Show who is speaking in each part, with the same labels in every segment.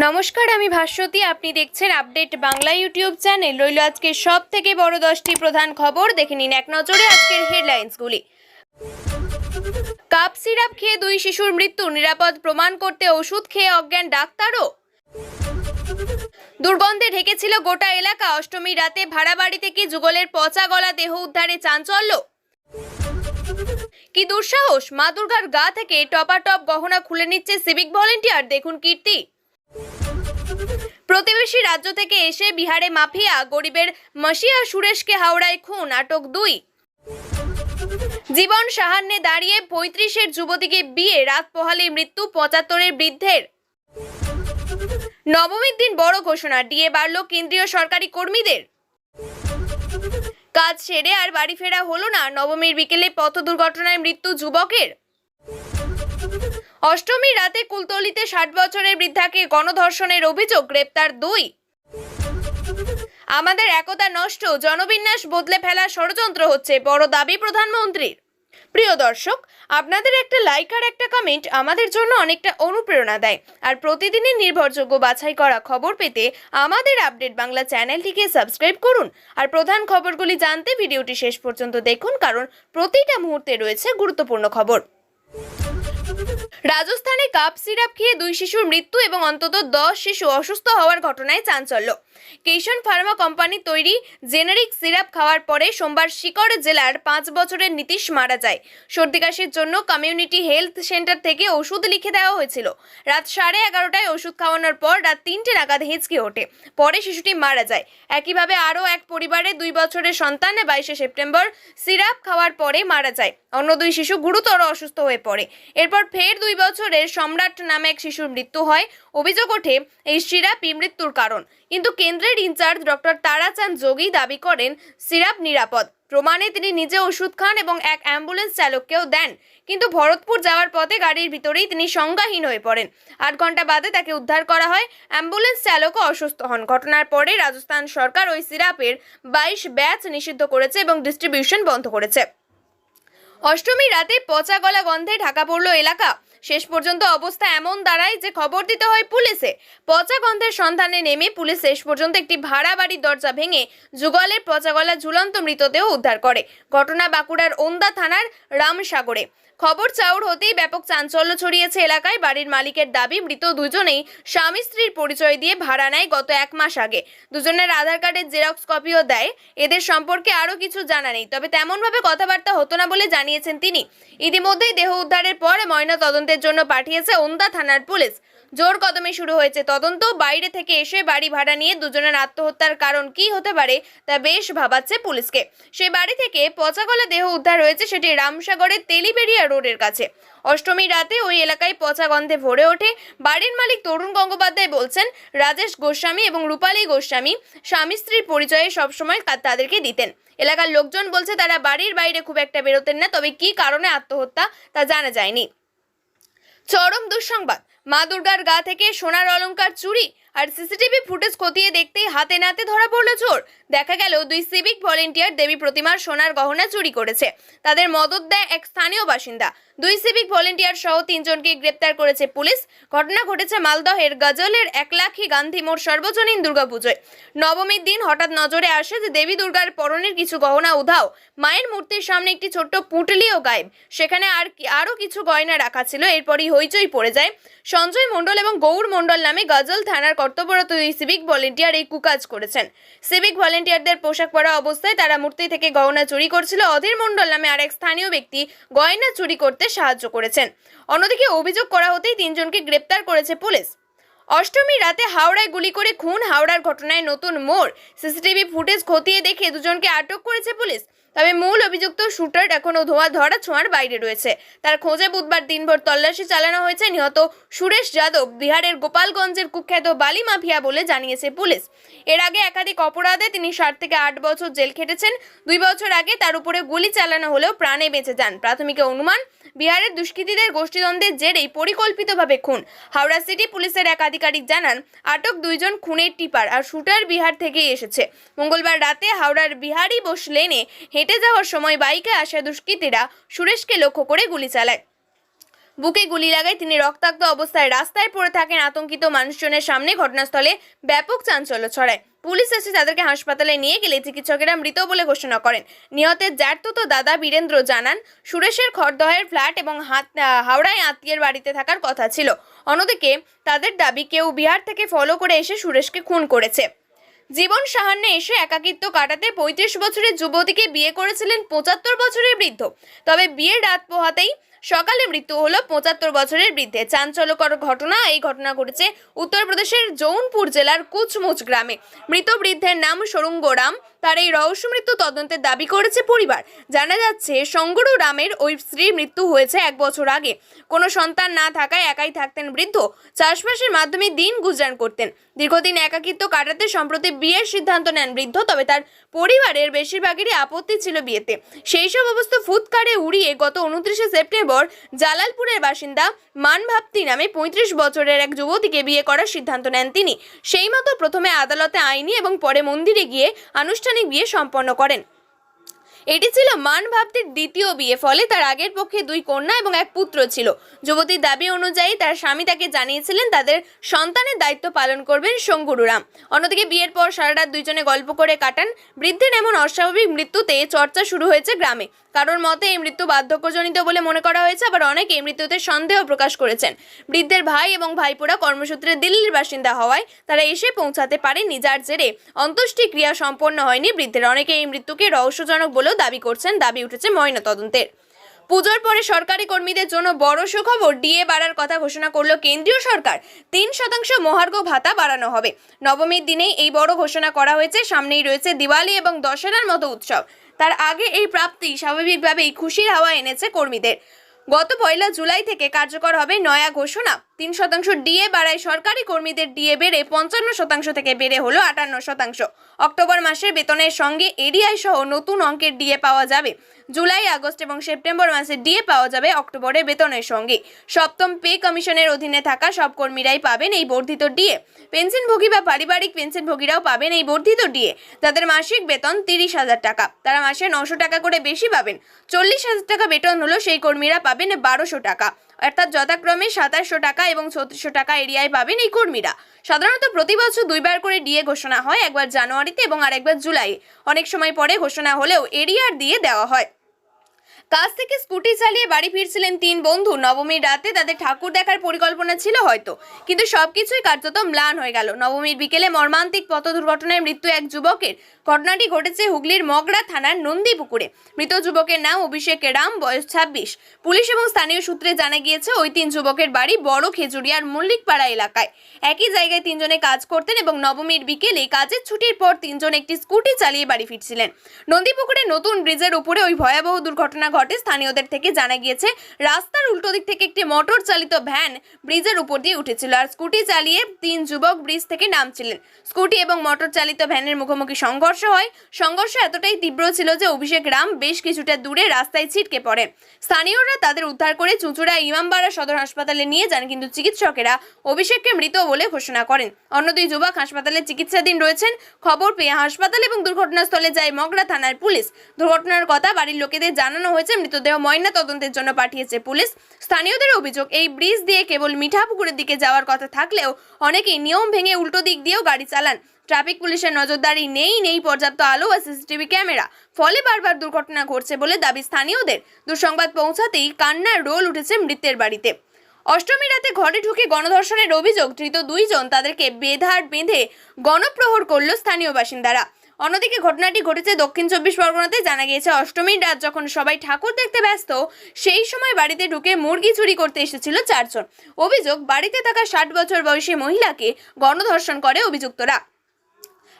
Speaker 1: নমস্কার, আমি ভাস্বতী। আপনি দেখছেন আপডেট বাংলা ইউটিউব চ্যানেল। রইল আজকে সব থেকে বড় 10টি প্রধান খবর। দেখে নিন এক নজরে আজকের হেডলাইন্সগুলি। কাপ সিরাপ খেয়ে 2 শিশুর মৃত্যু, নিরাপদ প্রমাণ করতে ওষুধ খেয়ে অজ্ঞান ডাক্তারও। দুর্গন্ধে ঢেকেছিল গোটা এলাকা, অষ্টমী রাতে ভাড়া বাড়ি থেকে যুগলের পচা গলা দেহ উদ্ধারে চাঞ্চল্য। কি দুঃসাহস, মা দুর্গার গা থেকে টপাটপ গহনা খুলে নিচ্ছে সিভিক ভলেন্টিয়ার, দেখুন কীর্তি। প্রতিবেশী রাজ্য থেকে এসে বিহারে মাফিয়া, গরিবের মাসিয়া সুরেশকে হাওড়ায় খুন, আটক 2। জীবন সাহান্যে দাঁড়িয়ে 35-এর যুবতীকে বিয়ে, রাত পোহালে মৃত্যু 75-এর বৃদ্ধের। নবমীর দিন বড় ঘোষণা, ডিএ বাড়ল কেন্দ্রীয় সরকারি কর্মীদের। কাজ সেরে আর বাড়ি ফেরা হলো না, নবমীর বিকেলে পথ দুর্ঘটনায় মৃত্যু যুবকের। অষ্টমীর রাতে কুলতলিতে 60 বছরের বৃদ্ধাকে গণধর্ষণের অভিযোগ, গ্রেপ্তার 2। আমাদের একতা নষ্ট, জনবিন্যাস বদলে ফেলার ষড়যন্ত্র হচ্ছে, বড় দাবি প্রধানমন্ত্রীর। প্রিয় দর্শক, আপনাদের একটা লাইক আর একটা কমেন্ট আমাদের জন্য অনেকটা অনুপ্রেরণা দেয়। আর প্রতিদিনের নির্ভরযোগ্য বাছাই করা খবর পেতে আমাদের আপডেট বাংলা চ্যানেলটিকে সাবস্ক্রাইব করুন। আর প্রধান খবরগুলি জানতে ভিডিওটি শেষ পর্যন্ত দেখুন, কারণ প্রতিটা মুহূর্তে রয়েছে গুরুত্বপূর্ণ খবর। রাজস্থানে কাপ সিরাপ খেয়ে 2 শিশুর মৃত্যু এবং অন্তত 10 শিশু অসুস্থ হওয়ার ঘটনায় চাঞ্চল্য। কেশন ফার্মা কোম্পানি তৈরি জেনারিক সিরাপ খাওয়ার পরে সোমবার সিকর জেলার 5 বছরের নীতিশ মারা যায়। সর্দি কাশির জন্য কমিউনিটি হেলথ সেন্টার থেকে ওষুধ লিখে দেওয়া হয়েছিল। রাত 11:30টায় ওষুধ খাওয়ানোর পর রাত 3টে নাগাদ হেঁচকি ওঠে, পরে শিশুটি মারা যায়। একইভাবে আরও এক পরিবারে 2 বছরের সন্তান 22শে সেপ্টেম্বর সিরাপ খাওয়ার পরে মারা যায়। অন্য 2 শিশু গুরুতর অসুস্থ হয়ে পড়ে। এরপর ফের 2 বছরের সম্রাট নামে এক শিশুর মৃত্যু হয়। অভিযোগ ওঠে এই সিরাপই মৃত্যুর কারণ, কিন্তু কেন্দ্রের ইনচার্জ ডক্টর তারাচাঁদ যোগী দাবি করেন সিরাপ নিরাপদ। প্রমাণে তিনি নিজে ওষুধ খান এবং এক অ্যাম্বুলেন্স চালককেও দেন, কিন্তু ভরতপুর যাওয়ার পথে গাড়ির ভিতরেই তিনি সংজ্ঞাহীন হয়ে পড়েন। 8 ঘন্টা বাদে তাকে উদ্ধার করা হয়। অ্যাম্বুলেন্স চালকও অসুস্থ হন। ঘটনার পরে রাজস্থান সরকার ওই সিরাপের 22 ব্যাচ নিষিদ্ধ করেছে এবং ডিস্ট্রিবিউশন বন্ধ করেছে। অষ্টমী রাতে পচা গলা গন্ধে ঢাকা পড়ল এলাকা। শেষ পর্যন্ত অবস্থা এমন দাঁড়ায় যে খবর দিতে হয় পুলিশে। পচা গন্ধের সন্ধানে নেমে পুলিশ শেষ পর্যন্ত একটি ভাড়া বাড়ির দরজা ভেঙে যুগলের পচা গলা ঝুলন্ত মৃতদেহ উদ্ধার করে। ঘটনা বাঁকুড়ার ওন্দা থানার রামসাগরে। খবর চাউর হতেই ব্যাপক চাঞ্চল্য ছড়িয়েছে এলাকায়। বাড়ির মালিকের দাবি, মৃত দুজনেই স্বামী স্ত্রীর পরিচয় দিয়ে ভাড়া নেয় গত 1 মাস আগে। দুজনের আধার কার্ডের জেরক্স কপিও দেয়। এদের সম্পর্কে আরও কিছু জানা নেই, তবে তেমনভাবে কথাবার্তা হতো না বলে জানিয়েছেন তিনি। ইতিমধ্যেই দেহ উদ্ধারের পর ময়না তদন্তের জন্য পাঠিয়েছে ওন্দা থানার পুলিশ। জোর কদমে শুরু হয়েছে তদন্ত। বাইরে থেকে এসে বাড়ি ভাড়া নিয়ে দুজনের আত্মহত্যার কারণ কি হতে পারে তা বেশ ভাবাচ্ছে পুলিশকে। সেই বাড়ি থেকে পচা গলা দেহ উদ্ধার হয়েছে, সেটি রামসাগরের তেলিবেড়িয়া রোডের কাছে। অষ্টমী রাতে ওই এলাকায় পচা গন্ধে ভরে ওঠে। বাড়ির মালিক তরুণ গঙ্গোপাধ্যায় বলছেন, রাজেশ গোস্বামী এবং রূপালী গোস্বামী স্বামী স্ত্রীর পরিচয়ে সবসময় তাদেরকে দিতেন। এলাকার লোকজন বলছে তারা বাড়ির বাইরে খুব একটা বেরোতেন না, তবে কি কারণে আত্মহত্যা তা জানা যায়নি। চরম দুঃসংবাদ, মা দুর্গার গা থেকে সোনার অলংকার চুরি আর সিসিটিভি ফুটেজ খতিয়ে দেখতেই হাতে নাতে ধরা পড়ল চোর। দেখা গেল 2 সিভিক ভলেন্টিয়ার দেবী প্রতিমার সোনার গহনা চুরি করেছে। তাদের মদত দেয় এক স্থানীয় বাসিন্দা। 2 সিভিক ভলেন্টিয়ার সহ 3 জনকে গ্রেপ্তার করেছে পুলিশ। ঘটনা ঘটেছে মালদহের গজলের 1 লাখি গান্ধী মোড় সর্বজনীন দুর্গাপুজোয়। নবমীর দিন হঠাৎ নজরে আসে যে দেবী দুর্গার পরনের কিছু গহনা উধাও। মায়ের মূর্তির সামনে একটি ছোট্ট পুঁটলিও গায়েব। সেখানে আরও কিছু গয়না রাখা ছিল। এরপরই হইচই পড়ে যায়। সঞ্জয় মণ্ডল এবং গৌর মণ্ডল নামে গজল থানার কর্তব্যরত 2 সিভিক ভলেন্টিয়ার এই কুকাজ করেছেন। সিভিক ভলেন্টিয়ারদের পোশাক পরা অবস্থায় তারা মূর্তি থেকে গহনা চুরি করছিল। অধীর মণ্ডল নামে আরেক স্থানীয় ব্যক্তি গয়না চুরি করতে সাহায্য করেছেন। অন্যদিকে অভিযোগ করা হতেই 3 জনকে গ্রেপ্তার করেছে পুলিশ। অষ্টমী রাতে হাওড়ায় গুলি করে খুন, হাওড়ার ঘটনায় নতুন মোড়। সিসিটিভি ফুটেজ খতিয়ে দেখে 2 জনকে আটক করেছে পুলিশ। তবে মূল অভিযুক্ত শুটার এখনো ধরা ছোঁয়ার বাইরে রয়েছে। তার খোঁজে বুধবার দিনভর তল্লাশি চালানো হয়েছে। নিহত সুরেশ যাদব বিহারের গোপালগঞ্জের কুখ্যাত বালি মাফিয়া বলে জানিয়েছে পুলিশ। এর আগে একাধিক অপরাধে তিনি 7 থেকে 8 বছর জেল খেটেছেন। 2 বছর আগে তার উপরে গুলি চালানো হলেও প্রাণে বেঁচে যান। প্রাথমিক অনুমান, বিহারের দুষ্কৃতীদের গোষ্ঠীদ্বন্দ্বের জেরেই পরিকল্পিতভাবে খুন। হাওড়া সিটি পুলিশের এক আধিকারিক জানান, আটক 2 জন খুনের টিপার আর শুটার বিহার থেকেই এসেছে। মঙ্গলবার রাতে হাওড়ার বিহারি বোস লেনে হেঁটে যাওয়ার সময় বাইকে আসা দুষ্কৃতীরা সুরেশকে লক্ষ্য করে গুলি চালায়। বুকে গুলি লাগায় তিনি রক্তাক্ত অবস্থায় রাস্তায় পড়ে থাকেন। আতঙ্কিত মানুষজনের সামনে ঘটনাস্থলে ব্যাপক চাঞ্চল্য ছড়ায়। পুলিশ এসে তাদেরকে হাসপাতালে নিয়ে গেলে চিকিৎসকেরা মৃত বলে ঘোষণা করেন। নিহতের জ্যাঠতুতো দাদা বীরেন্দ্র জানান, সুরেশের খড়দহের ফ্ল্যাট এবং হাওড়ায় আত্মীয়ের বাড়িতে থাকার কথা ছিল। অন্যদিকে তাদের দাবি কেউ বিহার থেকে ফলো করে এসে সুরেশকে খুন করেছে। জীবন সাহান্যে এসে একাকিত্ব কাটাতে ৩৫ বছরের যুবতীকে বিয়ে করেছিলেন ৭৫ বছরের বৃদ্ধ। তবে বিয়ের রাত পোহাতেই সকালে মৃত্যু হলো ৭৫ বছরের বৃদ্ধে। চাঞ্চল্যকর ঘটনা। এই ঘটনা ঘটেছে উত্তরপ্রদেশের জৌনপুর জেলার কুচমুচ গ্রামে। মৃত বৃদ্ধের নাম সরুঙ্গ রাম। তার এই রহস্য মৃত্যু তদন্তের দাবি করেছে পরিবার। জানা যাচ্ছে, শঙ্করু রামের ওই স্ত্রীর মৃত্যু হয়েছে 1 বছর আগে। কোনো সন্তান না থাকায় একাই থাকতেন বৃদ্ধ। চাষবাসের মাধ্যমে দিন গুজরান করতেন। দীর্ঘদিন একাকিত্ব কাটাতে সম্প্রতি বিয়ের সিদ্ধান্ত নেন বৃদ্ধ। তবে তার পরিবারের বেশিরভাগেরই আপত্তি ছিল বিয়েতে। সেই সব অবস্থা ফুৎকারে উড়িয়ে গত 29শে সেপ্টেম্বর জালালপুরের বাসিন্দা মানভাবতী নামে 35 বছরের এক যুবতীকে বিয়ে করার সিদ্ধান্ত নেন তিনি। সেই মতো প্রথমে আদালতে আইনি এবং পরে মন্দিরে গিয়ে আনুষ্ঠানিক বিয়ে সম্পন্ন করেন। এটি ছিল মানভাবতীর দ্বিতীয় বিয়ে। ফলে তার আগের পক্ষে 2 কন্যা এবং 1 পুত্র ছিল। যুবতীর দাবি অনুযায়ী তার স্বামী তাকে জানিয়েছিলেন তাদের সন্তানের দায়িত্ব পালন করবেন শঙ্করু রাম। অন্যদিকে বিয়ের পর সারা রাত দুইজনে গল্প করে কাটান। বৃদ্ধের এমন অস্বাভাবিক মৃত্যুতে চর্চা শুরু হয়েছে গ্রামে। কারোর মতে এই মৃত্যু বার্ধক্যজনিত বলে মনে করা হয়েছে, আবার অনেকে এই মৃত্যুতে সন্দেহ প্রকাশ করেছেন। বৃদ্ধের ভাই এবং ভাইপোরা কর্মসূত্রে দিল্লির বাসিন্দা হওয়ায় তারা এসে পৌঁছাতে পারেননি, যার জেরে অন্ত্যেষ্টিক্রিয়া সম্পন্ন হয়নি বৃদ্ধের। অনেকে এই মৃত্যুকে রহস্যজনক বলেও দাবি করছেন। দাবি উঠেছে ময়নাতদন্তের। পুজোর পরে সরকারি কর্মীদের জন্য বড় সুখবর। ডিএ বাড়ার কথা ঘোষণা করল কেন্দ্রীয় সরকার। 3% মহার্ঘ ভাতা বাড়ানো হবে। নবমীর দিনেই এই বড় ঘোষণা করা হয়েছে। সামনেই রয়েছে দিওয়ালি এবং দশেরার মতো উৎসব। তার আগে এই প্রাপ্তি স্বাভাবিকভাবেই খুশির হাওয়া এনেছে কর্মীদের। গত 1 জুলাই থেকে কার্যকর হবে নয়া ঘোষণা। 3% ডিএ বাড়ায় সরকারি কর্মীদের। ডিএ বেড়ে 55% থেকে বেড়ে হলো 58%। অক্টোবর মাসের বেতনের সঙ্গে এডিআই সহ নতুন অঙ্কের ডিএ পাওয়া যাবে। জুলাই, আগস্ট এবং সেপ্টেম্বর মাসে ডিএ পাওয়া যাবে অক্টোবরের বেতনের সঙ্গে। সপ্তম পে কমিশনের অধীনে থাকা সব কর্মীরাই পাবেন এই বর্ধিত ডিএ। পেনশনভোগী বা পারিবারিক পেনশনভোগীরাও পাবেন এই বর্ধিত ডিএ। যাদের মাসিক বেতন 30,000 টাকা, তারা মাসে 900 টাকা করে বেশি পাবেন। 40,000 টাকা বেতন হলো সেই কর্মীরা পাবেন 1200 টাকা, অর্থাৎ যথাক্রমে 2700 টাকা এবং 3600 টাকা এরিয়ায় পাবেন এই কর্মীরা। সাধারণত প্রতি বছর 2 বার করে ডিএ ঘোষণা হয়, একবার জানুয়ারিতে এবং আরেকবার জুলাইয়ে। অনেক সময় পরে ঘোষণা হলেও এরিয়ার দিয়ে দেওয়া হয়। কাজ থেকে স্কুটি চালিয়ে বাড়ি ফিরছিলেন 3 বন্ধু। নবমীর রাতে তাদের ঠাকুর দেখার পরিকল্পনা ছিল হয়তো, কিন্তু সবকিছুই কার্যত ম্লান হয়ে গেল। নবমীর বিকেলে মর্মান্তিক পথ দুর্ঘটনায় মৃত্যু এক যুবকের। ঘটনাটি ঘটেছে হুগলির মগরা থানার নন্দীপুকুরে। মৃত যুবকের নাম অভিষেক রাম, বয়স 26। পুলিশ এবং স্থানীয় সূত্রে জানা গিয়েছে ওই 3 যুবকের বাড়ি বড় খেজুরিয়ার মল্লিকপাড়া এলাকায়। একই জায়গায় 3 জনে কাজ করতেন এবং নবমীর বিকেলে কাজের ছুটির পর 3 জন একটি স্কুটি চালিয়ে বাড়ি ফিরছিলেন। নন্দীপুকুরে নতুন ব্রিজের উপরে ওই ভয়াবহ দুর্ঘটনা ঘটে। স্থানীয়দের থেকে জানা গিয়েছে রাস্তার উল্টো দিক থেকে একটি মোটর চালিত ভ্যান ব্রিজের উপর দিয়ে উঠেছিল আর স্কুটি চালিয়ে 3 যুবক ব্রিজ থেকে নামছিলেন। স্কুটি এবং মোটর চালিত ভ্যানের মুখোমুখি সংঘর্ষ হয়। সংঘর্ষ এতটাই তীব্র ছিল যে অভিষেক রাম বেশ কিছুটা দূরে রাস্তায় ছিটকে পড়েন। স্থানীয়রা তাদের উদ্ধার করে চুঁচুড়া ইমামবাড়া সদর হাসপাতালে নিয়ে যান, কিন্তু চিকিৎসকেরা অভিষেককে মৃত বলে ঘোষণা করেন। অন্য 2 যুবক হাসপাতালে চিকিৎসাধীন রয়েছেন। খবর পেয়ে হাসপাতাল এবং দুর্ঘটনাস্থলে যায় মগরা থানার পুলিশ। দুর্ঘটনার কথা বাড়ির লোকেদের জানানো হয়েছে। মৃতদেহ ময়না তদন্তের জন্য পাঠিয়েছে পুলিশ। স্থানীয়দের অভিযোগ, এই ব্রিজ দিয়ে কেবল মিঠাপুকুরের দিকে যাওয়ার কথা থাকলেও অনেকেই নিয়ম ভেঙে উল্টো দিক দিয়েও গাড়ি চালান। ট্রাফিক পুলিশের নজরদারি নেই পর্যাপ্ত আলো বা সিসিটিভি ক্যামেরা। ফলে বারবার দুর্ঘটনা ঘটছে বলে দাবি স্থানীয়দের। দুঃসংবাদ পৌঁছাতেই কান্নার রোল উঠেছে মৃতের বাড়িতে। অষ্টমী রাতে ঘরে ঢুকে গণধর্ষণের অভিযোগ। ধৃত 2 জন, তাদেরকে বেঁধে গণপ্রহর করল স্থানীয় বাসিন্দারা। অন্যদিকে ঘটনাটি ঘটেছে দক্ষিণ 24 পরগনাতে। জানা গিয়েছে অষ্টমীর রাত যখন সবাই ঠাকুর দেখতে ব্যস্ত, সেই সময় বাড়িতে ঢুকে মুরগি চুরি করতে এসেছিল 4 জন। অভিযোগ, বাড়িতে থাকা 60 বছর বয়সী মহিলাকে গণধর্ষণ করে অভিযুক্তরা।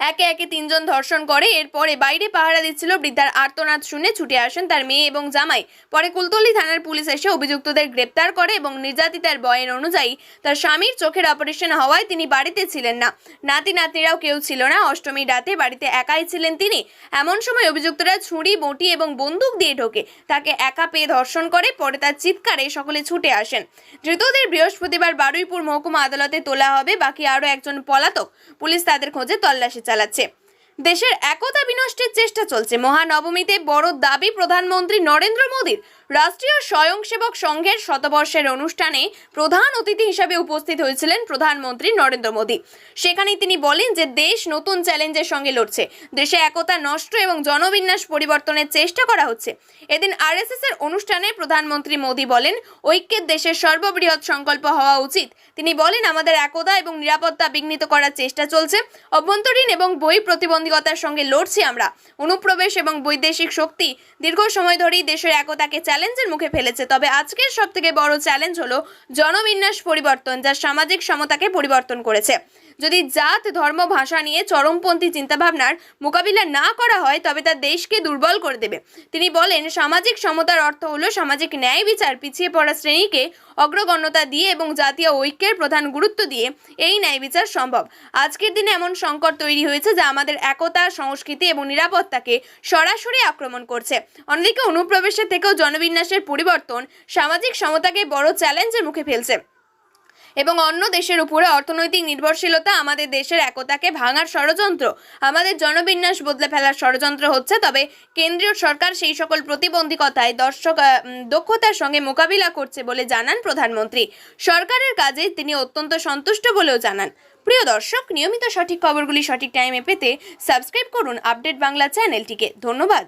Speaker 1: একে একে 3 জন ধর্ষণ করে। এরপরে বাইরে পাহারা দিচ্ছিল। বৃদ্ধার আর্তনাদ শুনে ছুটে আসেন তার মেয়ে এবং জামাই। পরে কুলতলি থানার পুলিশ এসে অভিযুক্তদের গ্রেপ্তার করে এবং নির্যাতিতার বয়ান অনুযায়ী তার স্বামীর চোখের অপারেশন হওয়ায় তিনি বাড়িতে ছিলেন না। নাতি নাতনিরাও কেউ ছিল না। অষ্টমীর রাতে বাড়িতে একাই ছিলেন তিনি। এমন সময় অভিযুক্তরা ছুরি, বঁটি এবং বন্দুক দিয়ে ঢোকে তাকে একা পেয়ে ধর্ষণ করে। পরে তার চিৎকারে সকলে ছুটে আসেন। ধৃতদের বৃহস্পতিবার বারুইপুর মহকুমা আদালতে তোলা হবে। বাকি আরও 1 জন পলাতক। পুলিশ তাদের খোঁজে তল্লাশি চালাচ্ছে। দেশের একতা বিনষ্টের চেষ্টা চলছে। মহানবমীতে বড় দাবি প্রধানমন্ত্রী নরেন্দ্র মোদীর। রাষ্ট্রীয় স্বয়ংসেবক সংঘের শতবর্ষের অনুষ্ঠানে প্রধান অতিথি হিসেবে উপস্থিত হয়েছিলেন প্রধানমন্ত্রী নরেন্দ্র মোদী। সেখানে তিনি বলেন যে দেশ নতুন চ্যালেঞ্জের সঙ্গে লড়ছে, দেশে একতা নষ্ট এবং জনবিন্যাস পরিবর্তনের চেষ্টা করা হচ্ছে। এদিন আরএসএস এর অনুষ্ঠানে প্রধানমন্ত্রী মোদী বলেন, ঐক্যের দেশের সর্ববৃহৎ সংকল্প হওয়া উচিত। তিনি বলেন, আমাদের একতা এবং নিরাপত্তা বিঘ্নিত করার চেষ্টা চলছে, অভ্যন্তরীণ এবং বহিঃ প্রতিবন্ধকতার সঙ্গে লড়ছি আমরা। অনুপ্রবেশ এবং বৈদেশিক শক্তি দীর্ঘ সময় ধরেই দেশের একতাকে চ্যালেঞ্জের মুখে ফেলেছে। তবে আজকের সবথেকে বড় চ্যালেঞ্জ হলো জনবিন্যাস পরিবর্তন, যা সামাজিক সমতাকে পরিবর্তন করেছে। যদি জাত, ধর্ম, ভাষা নিয়ে চরমপন্থী চিন্তাভাবনার মোকাবিলা না করা হয় তবে তা দেশকে দুর্বল করে দেবে। তিনি বলেন, সামাজিক সমতার অর্থ হলো সামাজিক ন্যায় বিচার, পিছিয়ে পড়া শ্রেণীকে অগ্রগণ্যতা দিয়ে এবং জাতীয় ঐক্যের প্রধান গুরুত্ব দিয়ে এই ন্যায় বিচার সম্ভব। আজকের দিনে এমন সংকট তৈরি হয়েছে যা আমাদের একতা, সংস্কৃতি এবং নিরাপত্তাকে সরাসরি আক্রমণ করছে। অন্যদিকে অনুপ্রবেশের থেকেও জনবিন্যাসের পরিবর্তন সামাজিক সমতাকে বড় চ্যালেঞ্জের মুখে ফেলছে এবং অন্য দেশের উপরে অর্থনৈতিক নির্ভরশীলতা আমাদের দেশের একতাকে ভাঙার ষড়যন্ত্র, আমাদের জনবিন্যাস বদলে ফেলার ষড়যন্ত্র হচ্ছে। তবে কেন্দ্রীয় সরকার সেই সকল প্রতিবন্ধকতায় দক্ষতার সঙ্গে মোকাবিলা করছে বলে জানান প্রধানমন্ত্রী। সরকারের কাজে তিনি অত্যন্ত সন্তুষ্ট বলেও জানান। প্রিয় দর্শক, নিয়মিত সঠিক খবরগুলি সঠিক টাইমে পেতে সাবস্ক্রাইব করুন আপডেট বাংলা চ্যানেলটিকে। ধন্যবাদ।